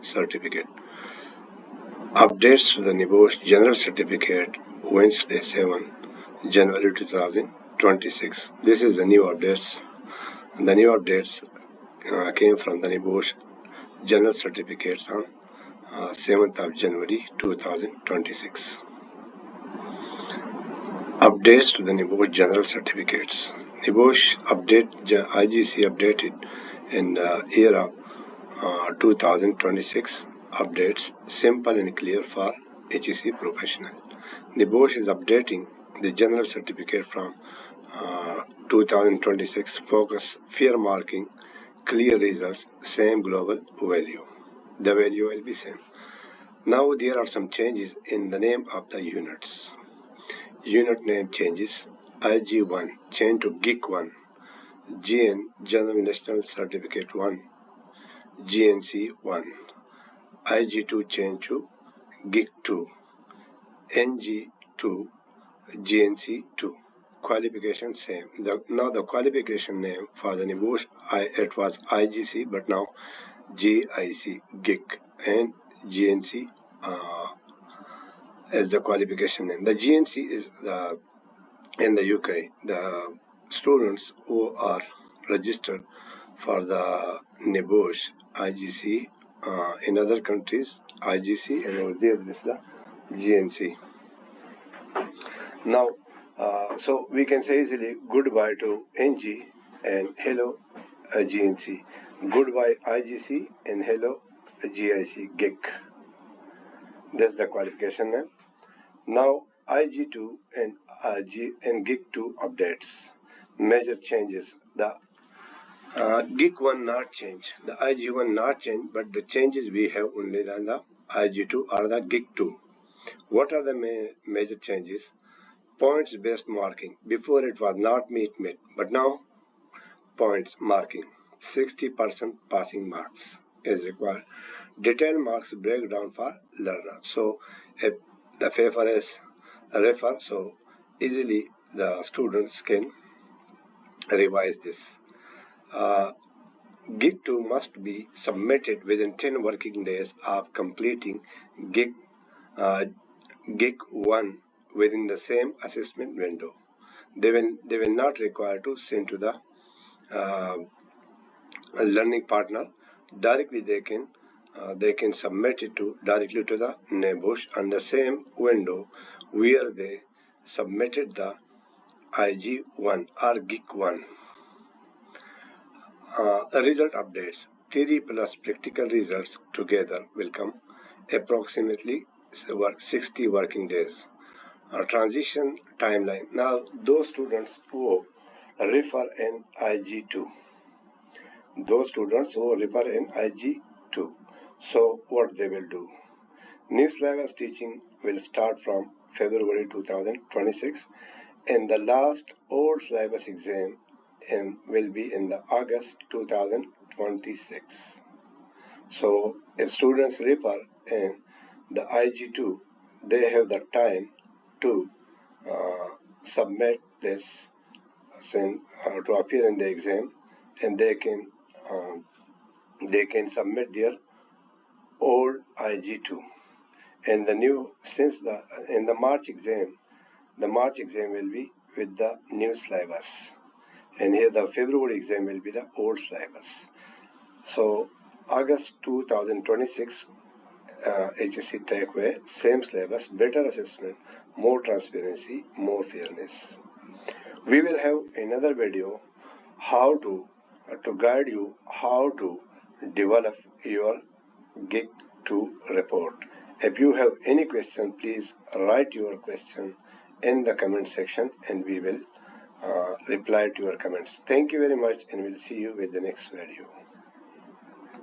certificate. Updates to the NEBOSH General Certificate Wednesday 7 January 2026. This is the new updates. The new updates came from the NEBOSH General Certificates on 7th of January 2026. Updates to the NEBOSH General Certificates. NEBOSH IGC updated in the year of 2026. Updates simple and clear for HEC professional. NEBOSH is updating the general certificate from 2026. Focus, fair marking, clear results, same global value. The value will be same. Now there are some changes in the name of the units. Unit name changes. IG1 change to GIC1. GN General National Certificate 1. GNC 1. IG2 change to GIC2. NG2 GNC 2. Qualification same. Now the qualification name for the NEBOSH, it was IGC, but now GIC, GIC, and GNC as the qualification name. The GNC is in the UK. The students who are registered for the NEBOSH IGC in other countries IGC, and over there this is the GNC. Now so we can say easily goodbye to NG and hello GNC, goodbye IGC and hello GIC, GIC. That's the qualification name. Now IG2 and GIC2 updates. Major changes. The GIC1 not change, the IG1 not change, but the changes we have only on the IG2 or the GIC2. What are the major changes? Points based marking. Before it was not meet, but now points marking. 60% passing marks is required. Detailed marks breakdown for learner. So if the paper is refer, so easily the students can revise this. GIC2 must be submitted within 10 working days of completing GIC1 within the same assessment window. They will not require to send to the learning partner. Directly they can submit it directly to the NEBOSH on the same window where they submitted the IG1 or GIC1. Result updates. Theory plus practical results together will come approximately 60 working days. Transition timeline. Now those students who refer in IG2. So what they will do? New syllabus teaching will start from February 2026, and the last old syllabus exam will be in the August 2026. So if students refer in the IG2, they have the time to submit this to appear in the exam, and they can submit their old IG2. And the new, in the March exam will be with the new syllabus, and here the February exam will be the old syllabus. So August 2026 HSC takeaway, same syllabus, better assessment, more transparency, more fairness. We will have another video how to guide you how to develop your GIC2 report. If you have any question, please write your question in the comment section, and we will reply to your comments. Thank you very much, and we'll see you with the next video.